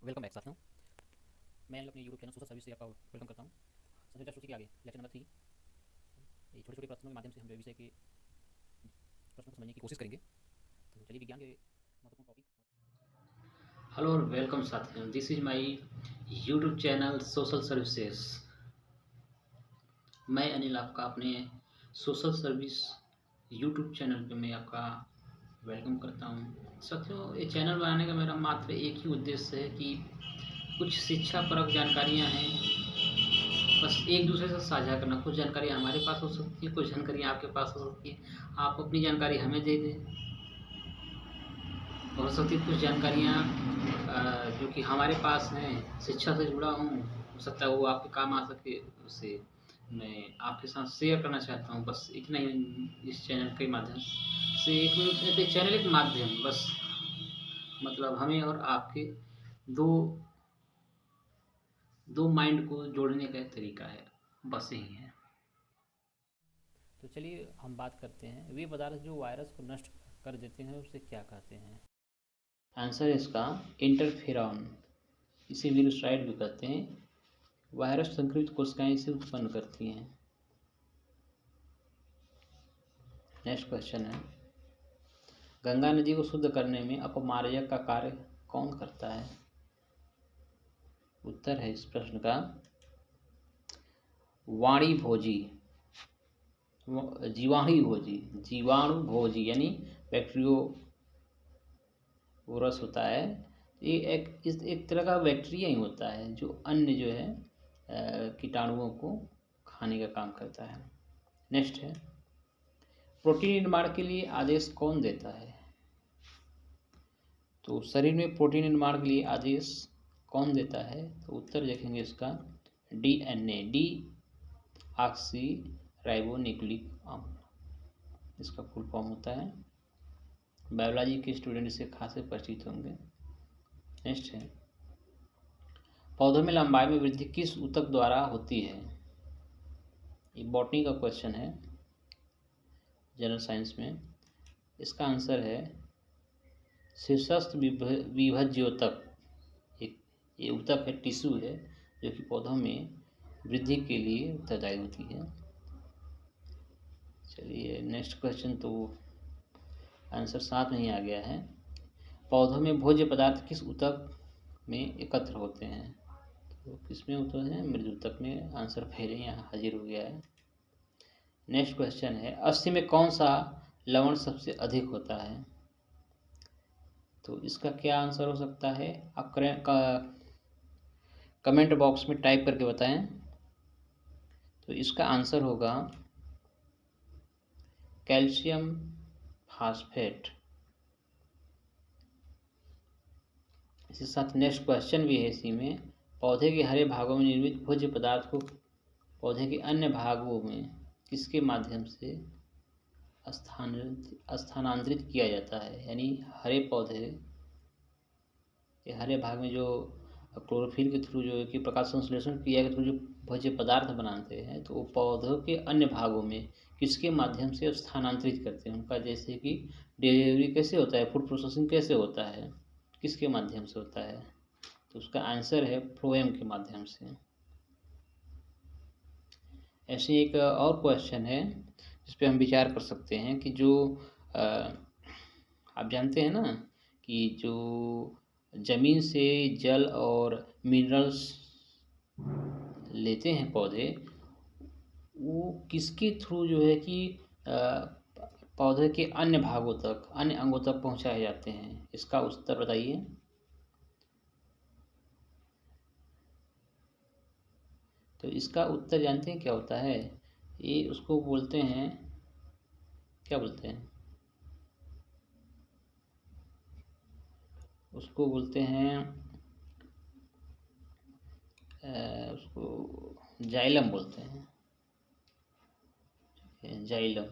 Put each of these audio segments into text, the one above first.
Welcome back साथियों। मैं अपने यूट्यूब चैनल सोशल सर्विस से आपका वेलकम करता हूँ। संयुक्त सूची के आगे लेक्चर नंबर 3, ये छोटे छोटे प्रश्नों के माध्यम से हम जो विषय के प्रश्नों को समझने की कोशिश करेंगे। तो चलिए विज्ञान के महत्वपूर्ण टॉपिक। हेलो और वेलकम साथियों, this is my YouTube channel social services. मैं अनिल आपका अपने सोशल सर्विस यूट्यूब चैनल पे मैं आपका वेलकम करता हूँ। साथियों, ये चैनल बनाने का मेरा मात्र एक ही उद्देश्य है कि कुछ शिक्षा परक जानकारियाँ हैं, बस एक दूसरे से साझा करना। कुछ जानकारी हमारे पास हो सकती है, कुछ जानकारी आपके पास हो सकती है। आप अपनी जानकारी हमें दे दें। हो सकती है कुछ जानकारियाँ जो कि हमारे पास हैं, शिक्षा से जुड़ा हूँ, हो सकता है वो आपके काम आ सके। उससे मैं आपके साथ शेयर करना चाहता हूँ, बस इतना ही। इस चैनल के माध्यम से एक चैनल एक माध्यम, बस मतलब हमें और आपके दो दो माइंड को जोड़ने का एक तरीका है, बस यही है। तो चलिए हम बात करते हैं, वे पदार्थ जो वायरस को नष्ट कर देते हैं उसे क्या कहते हैं। आंसर है इसका इंटरफेरॉन। इसे वीरोसाइड भी कहते हैं। वायरस संक्रमित कोशिकाएं इसे उत्पन्न करती हैं। नेक्स्ट क्वेश्चन है, गंगा नदी को शुद्ध करने में अपमार्जक का कार्य कौन करता है। उत्तर है इस प्रश्न का वाणी भोजी, जीवाणु भोजी, जीवाणु भोजी यानी बैक्टीरियो रस होता है। ये एक तरह का बैक्टीरिया ही होता है जो अन्य जो है कीटाणुओं को खाने का काम करता है। नेक्स्ट है, प्रोटीन निर्माण के लिए आदेश कौन देता है। तो शरीर में प्रोटीन निर्माण के लिए आदेश कौन देता है, तो उत्तर देखेंगे इसका DNA, D oxy ribo nucleic अम्ल इसका फुल फॉर्म होता है। बायोलॉजी के स्टूडेंट इससे खासे परिचित होंगे। नेक्स्ट है, पौधों में लंबाई में वृद्धि किस ऊतक द्वारा होती है। ये बॉटनी का क्वेश्चन है जनरल साइंस में। इसका आंसर है शीर्षस्थ विभज्योतक। ये ऊतक है, टिश्यू है, जो कि पौधों में वृद्धि के लिए उत्तरदायी होती है। चलिए नेक्स्ट क्वेश्चन, तो आंसर साथ में ही आ गया है। पौधों में भोज्य पदार्थ किस ऊतक में एकत्र होते हैं। तो किसमें होते हैं, मृदुतक में। आंसर पहले यहाँ हाजिर हो गया है। नेक्स्ट क्वेश्चन है, अस्थि में कौन सा लवण सबसे अधिक होता है। तो इसका क्या आंसर हो सकता है, आप कमेंट बॉक्स में टाइप करके बताएं। तो इसका आंसर होगा कैल्शियम फास्फेट। इसी साथ नेक्स्ट क्वेश्चन भी है इसी में, पौधे के हरे भागों में निर्मित भोज्य पदार्थ को पौधे के अन्य भागों में किसके माध्यम से स्थानांतरित किया जाता है। यानी हरे पौधे के हरे भाग में जो क्लोरोफिल के थ्रू जो है कि प्रकाश संश्लेषण क्रिया के थ्रू जो भोज्य पदार्थ बनाते हैं, तो वो पौधों के अन्य भागों में किसके माध्यम से स्थानांतरित करते हैं। उनका जैसे कि डिलीवरी कैसे होता है, फूड प्रोसेसिंग कैसे होता है, किसके माध्यम से होता है। तो उसका आंसर है फ्लोएम के माध्यम से। ऐसे एक और क्वेश्चन है जिस पे हम विचार कर सकते हैं कि जो आप जानते हैं ना कि जो ज़मीन से जल और मिनरल्स लेते हैं पौधे, वो किसके थ्रू जो है कि पौधे के अन्य भागों तक, अन्य अंगों तक पहुंचाए जाते हैं। इसका उत्तर बताइए। तो इसका उत्तर जानते हैं क्या होता है, ये उसको बोलते हैं, क्या बोलते हैं, उसको बोलते हैं उसको जाइलम बोलते हैं, जाइलम।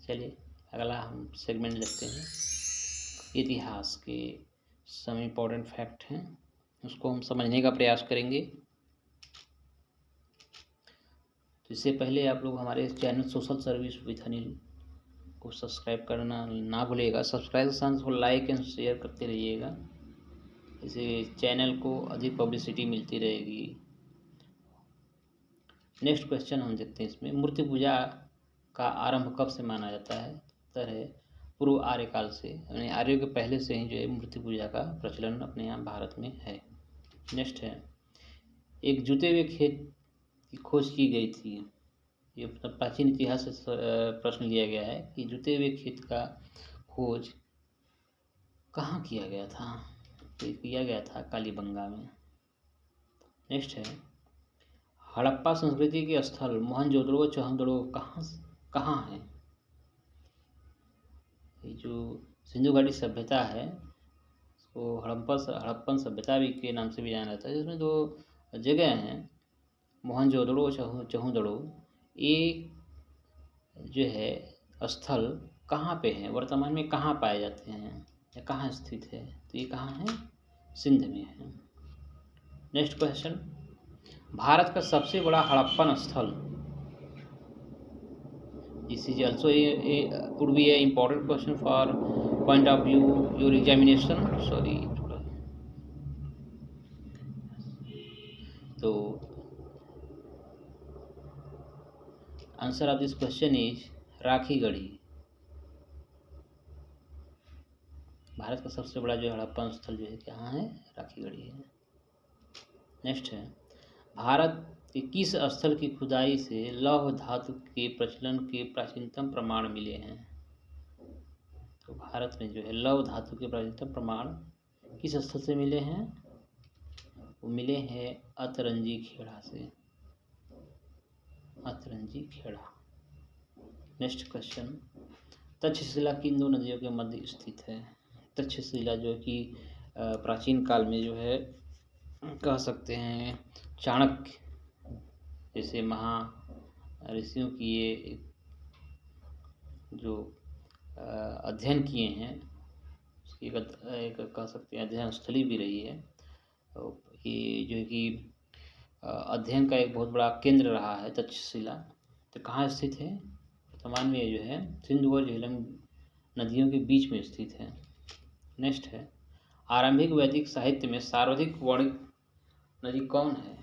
चलिए अगला हम सेगमेंट देखते हैं, इतिहास के सम इम्पोर्टेंट फैक्ट हैं, उसको हम समझने का प्रयास करेंगे। तो इससे पहले आप लोग हमारे channel social service with Anil को सब्सक्राइब करना ना भूलिएगा। सब्सक्राइब के साथ उसको लाइक एंड शेयर करते रहिएगा। इसे चैनल को अधिक पब्लिसिटी मिलती रहेगी। नेक्स्ट क्वेश्चन हम देखते हैं इसमें, मूर्ति पूजा का आरंभ कब से माना जाता है? उत्तर है पूर्व आर्य काल से, यानी आर्यों के पहले से ही जो है मूर्ति पूजा का प्रचलन अपने यहाँ भारत में है। नेक्स्ट है, एक जुते हुए खेत की खोज की गई थी। ये प्राचीन इतिहास से प्रश्न लिया गया है कि जुते हुए खेत का खोज कहाँ किया गया था? तो किया गया था कालीबंगा में। नेक्स्ट है, हड़प्पा संस्कृति के स्थल मोहनजोदड़ो चौहंदड़ो कहाँ है? ये जो सिंधु घाटी सभ्यता है उसको हड़प्पन सभ्यता भी के नाम से भी जाना जाता है। इसमें दो जगह हैं, मोहनजोदड़ो चौहंदड़ो, ये जो है स्थल कहाँ पे हैं, वर्तमान में कहाँ पाए जाते हैं या कहाँ स्थित है? तो ये कहाँ है? सिंध में है। नेक्स्ट क्वेश्चन, भारत का सबसे बड़ा हड़प्पन स्थल, this is also would be a important question for point of view your examination. Sorry, तो answer of this question is Rakhigarhi. Bharat का सबसे बड़ा जो हड़प्पन स्थल जो है कहाँ है? राखीगढ़ी है। नेक्स्ट है, भारत के किस स्थल की खुदाई से लौह धातु के प्रचलन के प्राचीनतम प्रमाण मिले हैं? तो भारत में जो है लौह धातु के प्राचीनतम प्रमाण किस स्थल से मिले हैं? वो मिले हैं अतरंजी खेड़ा से, अतरंजी खेड़ा। नेक्स्ट क्वेश्चन, तक्षशिला किन दो नदियों के मध्य स्थित है? तक्षशिला जो कि प्राचीन काल में जो है कह सकते हैं चाणक्य जैसे महा ऋषियों की ये जो अध्ययन किए हैं उसकी एक कह सकते हैं अध्ययन स्थली भी रही है। तो ये जो है कि अध्ययन का एक बहुत बड़ा केंद्र रहा है तक्षशिला। तो कहाँ स्थित है? वर्तमान में जो है सिंधु और झेलम नदियों के बीच में स्थित है। नेक्स्ट है, आरंभिक वैदिक साहित्य में सर्वाधिक वर्णित नदी कौन है?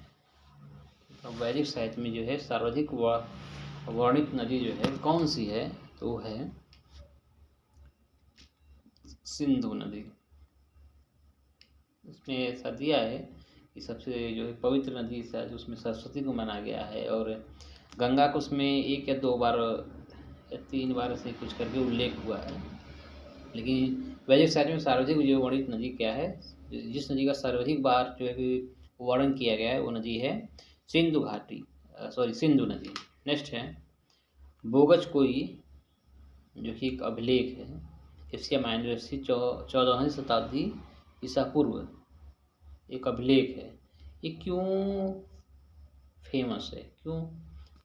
तो वैदिक साहित्य में जो है सर्वाधिक वर्णित नदी जो है कौन सी है? तो वो है सिंधु नदी। इसमें ऐसा दिया है कि सबसे जो है पवित्र नदी शायद उसमें सरस्वती को माना गया है, और गंगा को उसमें एक या दो बार या तीन बार से कुछ करके उल्लेख हुआ है। लेकिन वैदिक साहित्य में सर्वाधिक जो वर्णित नदी क्या है, जिस नदी का सर्वाधिक बार जो है कि वर्णन किया गया है वो नदी है सिंधु नदी। नेक्स्ट है, बोगज कोई जो कि एक अभिलेख है, एशिया माइनर 14वीं शताब्दी ईसा पूर्व एक अभिलेख है। ये क्यों फेमस है, क्यों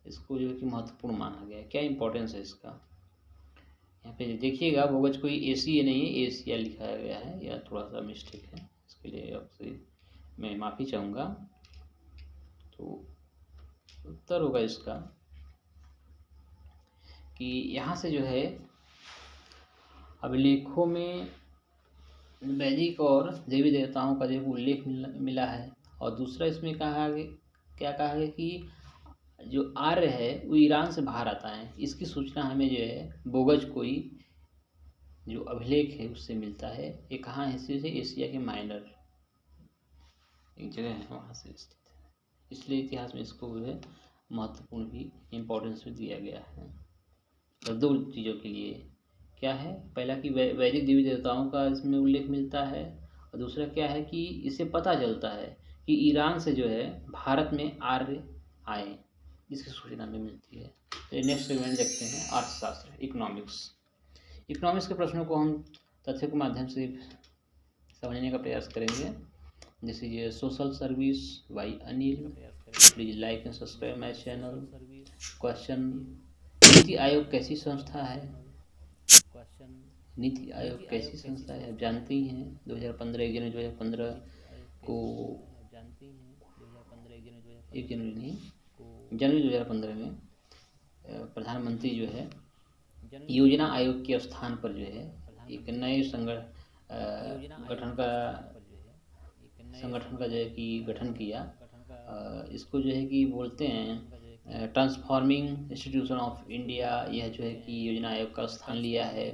इसको जो है कि महत्वपूर्ण माना गया है, क्या इंपॉर्टेंस है इसका? यहाँ पे देखिएगा बोगज कोई एशिया नहीं है, एशिया लिखा गया है, यह थोड़ा सा मिस्टेक है, इसके लिए आपसे मैं माफ़ी चाहूँगा। तो उत्तर होगा इसका कि यहाँ से जो है अभिलेखों में वैदिक और देवी देवताओं का जो उल्लेख मिला है, और दूसरा इसमें क्या कहा गया कि जो आर्य है वो ईरान से भारत आए, इसकी सूचना हमें जो है बोगज कोई जो अभिलेख है उससे मिलता है। ये कहाँ है? एशिया के माइनर एक जगह है, वहाँ से स्थित है, इसलिए इतिहास में इसको जो है महत्वपूर्ण भी इम्पोर्टेंस भी दिया गया है। तो दो चीज़ों के लिए क्या है, पहला कि वैदिक देवी देवताओं का इसमें उल्लेख मिलता है, और दूसरा क्या है कि इससे पता चलता है कि ईरान से जो है भारत में आर्य आए, इसकी सूचना भी मिलती है। तो नेक्स्ट सेगमेंट देखते हैं अर्थशास्त्र, इकोनॉमिक्स के प्रश्नों को हम तथ्यों के माध्यम से समझने का प्रयास करेंगे। This is social service by Anil, please like and subscribe my channel. Question, NITI Aayog कैसी संस्था है? नीति आयोग कैसी संस्था है आप जानते ही हैं। 2015 1 जनवरी 2015 को जनवरी 2015 में प्रधानमंत्री जो है योजना आयोग के स्थान पर जो है एक नए गठन का संगठन का जो है कि गठन किया। इसको जो है कि बोलते हैं ट्रांसफॉर्मिंग इंस्टीट्यूशन ऑफ इंडिया। यह जो है कि योजना आयोग का स्थान लिया है।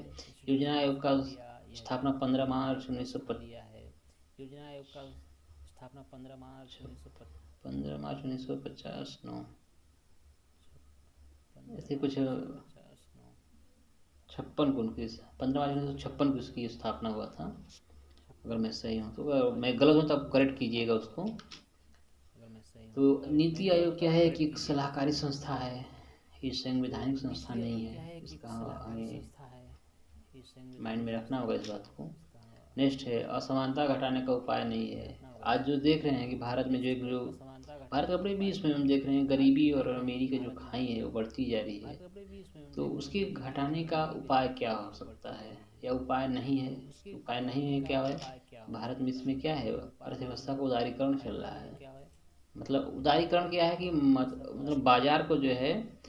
योजना आयोग का स्थापना 15 मार्च 1950 9 ऐसे कुछ 56 को उनकी 15 मार्च 1956 को उसकी स्थापना हुआ था। अगर मैं सही हूँ तो, अगर मैं गलत हूँ तो आप करेक्ट कीजिएगा उसको। तो नीति आयोग क्या है कि एक सलाहकारी संस्था है, ये संवैधानिक संस्था नहीं है। इसका हमें माइंड में रखना होगा इस बात को। नेक्स्ट है असमानता घटाने का उपाय नहीं है। आज जो देख रहे हैं कि भारत में जो भारत अपने बीच में हम देख रहे हैं गरीबी और अमीरी की जो खाई है वो बढ़ती जा रही है। तो उसके घटाने का उपाय क्या हो सकता है, या उपाय नहीं है? उपाय नहीं है क्या है भारत में? इसमें क्या है, अर्थव्यवस्था का उदारीकरण चल रहा है। मतलब उदारीकरण क्या है कि मतलब बाजार को जो है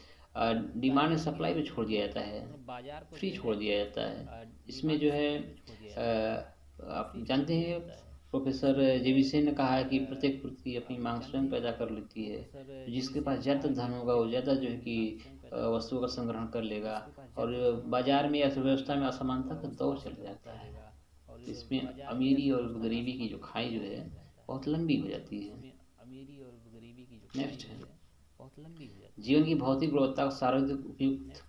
डिमांड एंड सप्लाई पे छोड़ दिया जाता है, फ्री छोड़ दिया जाता है। इसमें जो है आप जानते हैं प्रोफेसर जेबी सेन ने कहा है कि प्रत्येक व्यक्ति अपनी मांग स्वयं पैदा कर लेती है। तो जिसके पास ज़्यादा धन होगा वो ज़्यादा जो है कि वस्तुओं का संग्रहण कर लेगा, और बाजार में अर्थव्यवस्था में असमानता का दौर चल जाता है। तो इसमें अमीरी और गरीबी की जो खाई जो है बहुत लंबी हो जाती है। नेक्स्ट है जीवन की भौतिक गुणवत्ता का सर्वाधिक उपयुक्त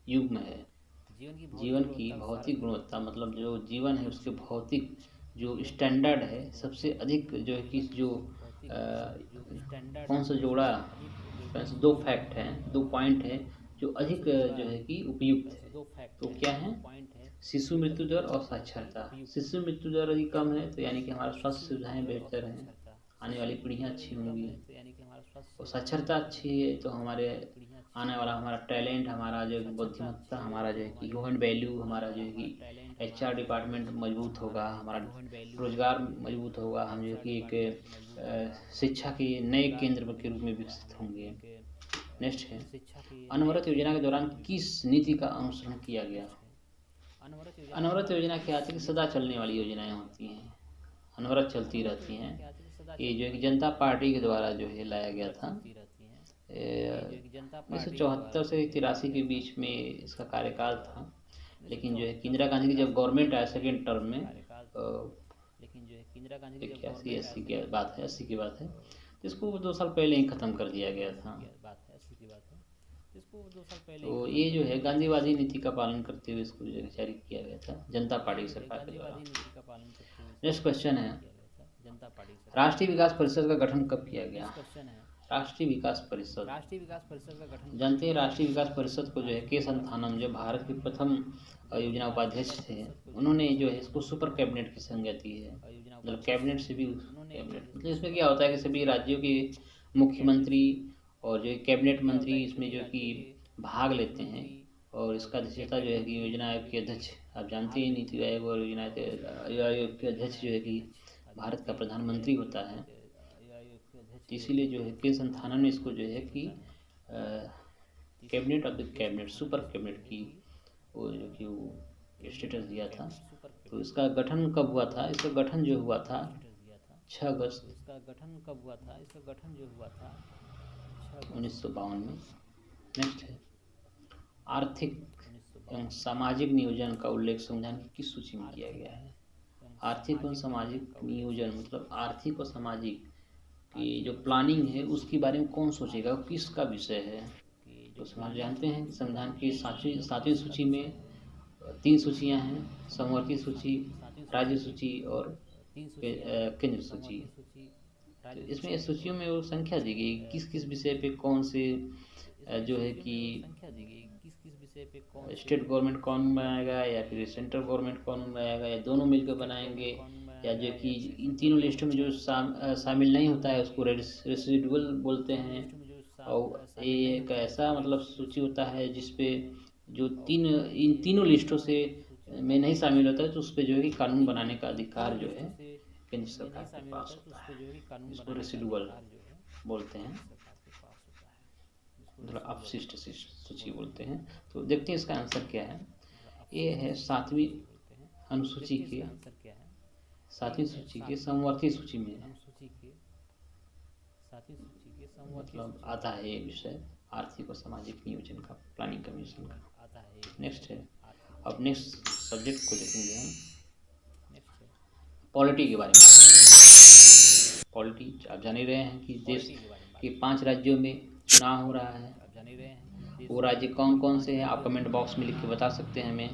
युग में है। जीवन की भौतिक गुणवत्ता मतलब जो जीवन है उसके भौतिक जो स्टैंडर्ड है सबसे अधिक जो है कि जो कौन सा जोड़ा, दो फैक्ट हैं, दो पॉइंट हैं जो अधिक जो है कि उपयुक्त है। तो क्या है? शिशु मृत्यु दर और साक्षरता। शिशु मृत्यु दर यदि कम है तो यानी कि हमारा स्वास्थ्य सुविधाएं बेहतर हैं, आने वाली पीढ़ियाँ अच्छी होंगी। और साक्षरता अच्छी है तो हमारे आने वाला हमारा टैलेंट, हमारा जो बुद्धिमत्ता, हमारा जो है कि ह्यूमन वैल्यू, हमारा जो है कि एचआर डिपार्टमेंट मजबूत होगा, हमारा रोजगार मजबूत होगा। हम जो कि एक शिक्षा के नए केंद्र के रूप में विकसित होंगे। नेक्स्ट है अनवरत योजना के दौरान किस नीति का अनुसरण किया गया? अनवरत योजना क्या आती है कि सदा चलने वाली योजनाएं होती हैं, अनवरत चलती रहती हैं। ये जो है कि जनता पार्टी के द्वारा जो है लाया गया था 1974 से 83 के बीच में इसका कार्यकाल था। लेकिन जो है कि इंदिरा गांधी की जब गवर्नमेंट आया सेकेंड टर्म में, इक्यासी 80 की बात है, 80 की बात है, तो इसको 2 साल पहले ही ख़त्म कर दिया गया था। तो ये जो है गांधीवादी नीति का पालन करते हुए इसको जारी किया गया था जनता पार्टी सरकार के द्वारा। नेक्स्ट क्वेश्चन है राष्ट्रीय विकास परिषद का गठन कब किया गया? राष्ट्रीय विकास परिषद जानते हैं, राष्ट्रीय विकास परिषद को जो है के संथानम जो भारत के प्रथम योजना उपाध्यक्ष थे, उन्होंने जो है इसको सुपर कैबिनेट की संज्ञा दी है। मतलब कैबिनेट से भी कैबिनेट मतलब इसमें क्या होता है कि सभी राज्यों के मुख्यमंत्री और जो कैबिनेट मंत्री इसमें जो कि भाग लेते हैं। और इसका अध्यक्षता जो है कि योजना आयोग के अध्यक्ष, आप जानते हैं नीति आयोग और योजना आयोग के अध्यक्ष जो है कि भारत का प्रधानमंत्री होता है। इसीलिए जो है के संथानम ने इसको जो है कि cabinet of the cabinet, super cabinet की वो जो कि वो स्टेटस दिया था। तो इसका गठन कब हुआ था? इसका गठन जो हुआ था 6 अगस्त 1952 में। नेक्स्ट है आर्थिक एवं सामाजिक नियोजन का उल्लेख संविधान की किस सूची में किया गया है? आर्थिक एवं सामाजिक नियोजन मतलब आर्थिक और सामाजिक की जो प्लानिंग है उसके बारे में कौन सोचेगा, किसका विषय है? तो समझ जानते हैं कि संविधान की 7वीं सूची में 3 सूचियां हैं, समवर्ती सूची, राज्य सूची और केंद्र सूची। तो इसमें सूचियों में वो संख्या दी गई किस किस विषय पे कौन से जो है कि स्टेट गवर्नमेंट कौन बनाएगा या फिर सेंट्रल गवर्नमेंट कौन बनाएगा या दोनों मिलकर बनाएंगे, या जो कि इन तीनों लिस्टों में जो शामिल नहीं होता है उसको रेसिडुअल बोलते हैं। और ये एक ऐसा मतलब सूची होता है जिसपे जो इन तीनों लिस्टों से में नहीं शामिल होता है तो उस पर जो है कि कानून बनाने का अधिकार जो है केंद्र सरकार के पास होता है, इसको रेसिडुअल बोलते हैं, मतलब अपशिष्ट सूची बोलते हैं। तो देखते हैं इसका आंसर क्या है। ये है 7वीं अनुसूची के सातवीं सूची के समवर्ती सूची में अनुसूची के सातवीं सूची के समवर्ती मतलब आता है ये विषय आर्थिक और सामाजिक नियोजन का, प्लानिंग कमीशन का आता है। नेक्स्ट है। अब नेक्स्ट सब्जेक्ट को देखेंगे हम। नेक्स्ट है पॉलिटी के बारे में बात करेंगे। पॉलिटी आप जान ही रहे हैं कि देश के 5 राज्यों में चुनाव हो रहा है। आप जान ही रहे हैं वो राज्य कौन कौन से हैं आप कमेंट बॉक्स में लिख के बता सकते हैं हमें।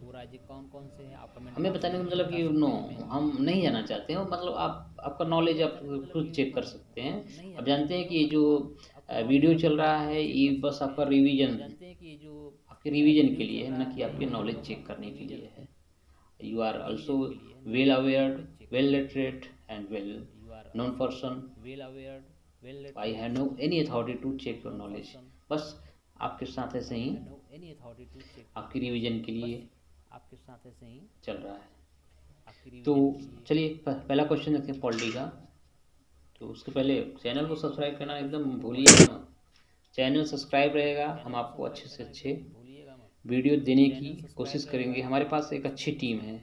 वो राज्य कौन कौन से हैं आप कमेंट हमें बताने का मतलब कि नो हम नहीं जाना चाहते हैं, मतलब आपका नॉलेज आप खुद चेक कर सकते हैं। अब जानते हैं कि ये जो वीडियो चल रहा है ये बस आपका रिवीजन, आपके रिवीजन के लिए है, न कि आपके नॉलेज चेक करने के लिए है। You are also well aware, well literate and well known person. I have no any authority to check your knowledge. बस आपके साथ ऐसे ही आपकी रिवीजन के लिए चल रहा है। तो चलिए पहला क्वेश्चन देखते हैं पॉलिटी का। तो उसके पहले चैनल को सब्सक्राइब करना एकदम भूलिएगा मत। चैनल सब्सक्राइब रहेगा, हम आपको अच्छे से अच्छे वीडियो देने की कोशिश करेंगे। हमारे पास एक अच्छी टीम है,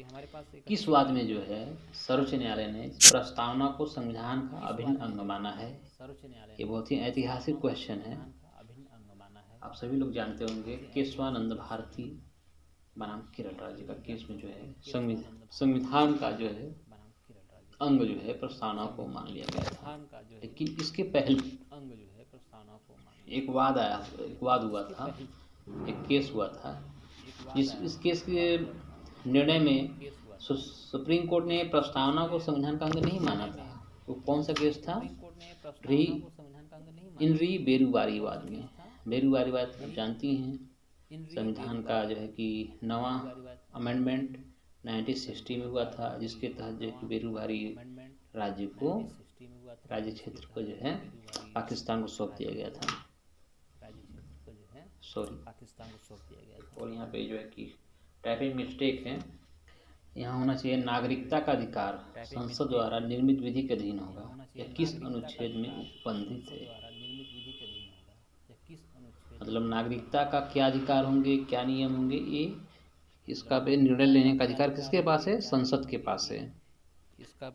हमारे पास एक किस वाद में जो है सर्वोच्च न्यायालय ने प्रस्तावना को संविधान का अभिन्न अंग माना है। ये बहुत ही ऐतिहासिक क्वेश्चन है। आप सभी लोग जानते होंगे केशवानंद भारती बनाम केरल राज्य का केस में जो है संविधान का जो है अंग जो है प्रस्तावना को मान लिया गया था। लेकिन इसके पहले एक वाद हुआ था, एक केस हुआ था इस केस के निर्णय में सुप्रीम कोर्ट ने प्रस्तावना को संविधान का अंग नहीं माना था। वो कौन सा केस था? इनरी बेरुवारी वाद में। बेरुवारी वाद आप जानती हैं, संविधान का जो है कि 9वां अमेंडमेंट 1960 में हुआ था, जिसके तहत जो है कि बेरुवारी राज्य क्षेत्र को जो है पाकिस्तान को सौंप दिया गया था। और यहाँ पे जो है कि टाइपिंग मिस्टेक है, यहाँ होना चाहिए नागरिकता का अधिकार संसद द्वारा निर्मित विधि के अधीन होगा। यह किस अनुच्छेद में उपबंधित है? मतलब नागरिकता का क्या अधिकार होंगे, क्या नियम होंगे, ये इसका पे निर्णय लेने का अधिकार किसके पास है? संसद के पास है।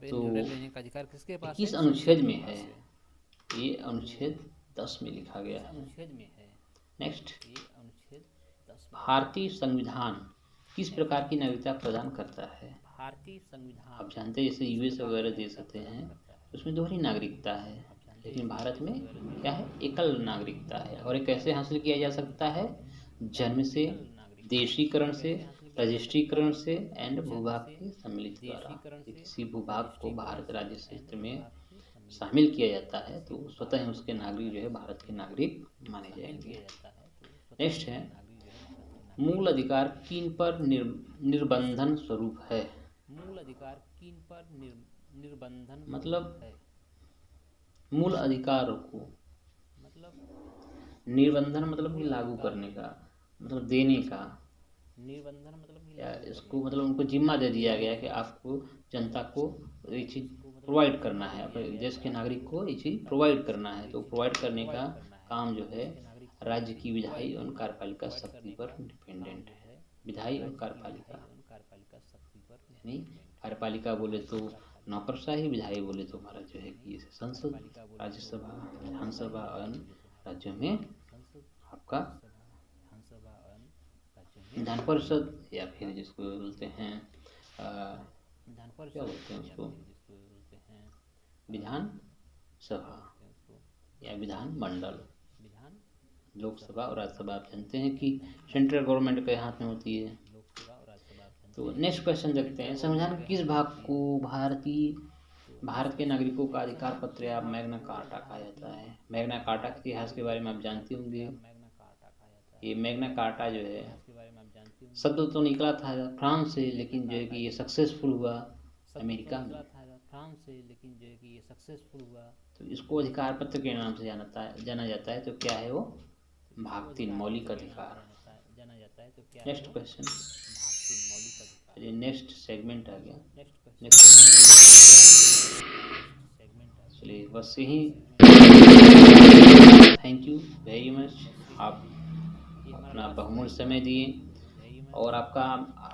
तो किस अनुच्छेद में है? ये अनुच्छेद 10 में लिखा गया है। नेक्स्ट, भारतीय संविधान किस प्रकार की नागरिकता प्रदान करता है? आप जानते हैं जैसे यूएस वगैरह देश होते हैं उसमें दोहरी नागरिकता है, लेकिन भारत में क्या है? एकल नागरिकता है। और ये कैसे हासिल किया जा सकता है? जन्म से, देशीकरण से, रजिस्ट्रीकरण से एंड भूभाग के सम्मिलित द्वारा। किसी भूभाग को भारत राज्य क्षेत्र में शामिल किया जाता है तो स्वतः ही उसके नागरिक जो है भारत के नागरिक माने जाएंगे। नेक्स्ट है, मूल अधिकार किन पर निर्बंधन स्वरूप है? मतलब मूल अधिकार को निर्बंधन मतलब कि लागू करने का, मतलब देने का, या इसको मतलब उनको जिम्मा दे दिया गया कि आपको जनता को ये चीज़ प्रोवाइड करना है, अपने देश के नागरिक को ये चीज़ प्रोवाइड करना है। तो प्रोवाइड करने का काम जो है राज्य की विधायी और कार्यपालिका शक्ति पर डिपेंडेंट है। विधायी और कार्यपालिका, यानी कार्यपालिका बोले तो नौकरशाही, विधायी बोले तो हमारा जो है कि संसद, राज्यसभा, विधानसभा और राज्यों में आपका विधान परिषद, या फिर जिसको बोलते हैं क्या बोलते हैं उसको, विधान सभा या विधान मंडल। लोकसभा और राज्यसभा आप जानते हैं कि सेंट्रल गवर्नमेंट के हाथ में होती है। तो नेक्स्ट क्वेश्चन देखते हैं, संविधान के किस भाग को भारत के नागरिकों का अधिकार पत्र या मैग्ना कार्टा कहा जाता है? मैग्ना कार्टा के इतिहास के बारे में आप जानते होंगे। ये मैग्ना कार्टा जो है शब्द तो निकला था फ्रांस से, लेकिन जो है कि ये सक्सेसफुल हुआ अमेरिका में। तो इसको अधिकार पत्र के नाम से जाना जाता है। तो क्या है वो? भाग 3 मौलिक अधिकार। नेक्स्ट क्वेश्चन, चलिए नेक्स्ट सेगमेंट आ गया। नेक्स्ट सेगमेंट चलिए बस यही। थैंक यू वेरी मच, आप अपना बहुमूल्य समय दिए और आपका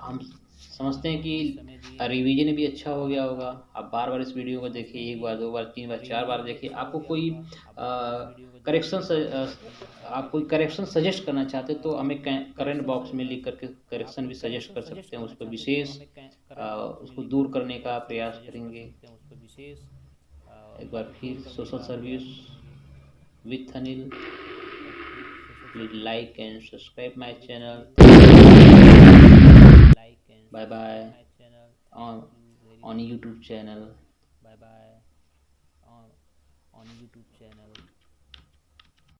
हम समझते हैं कि रिवीजन भी अच्छा हो गया होगा। आप बार बार इस वीडियो को देखिए, एक बार, दो बार, तीन बार, चार बार देखिए। आपको कोई आप कोई करेक्शन सजेस्ट करना चाहते हैं तो हमें करेंट बॉक्स में लिख करके करेक्शन भी सजेस्ट कर सकते हैं। उस पर विशेष उसको दूर करने का प्रयास करेंगे। एक बार फिर social service with Anil, please like and subscribe my channel. Bye bye on YouTube channel. Bye bye on YouTube channel.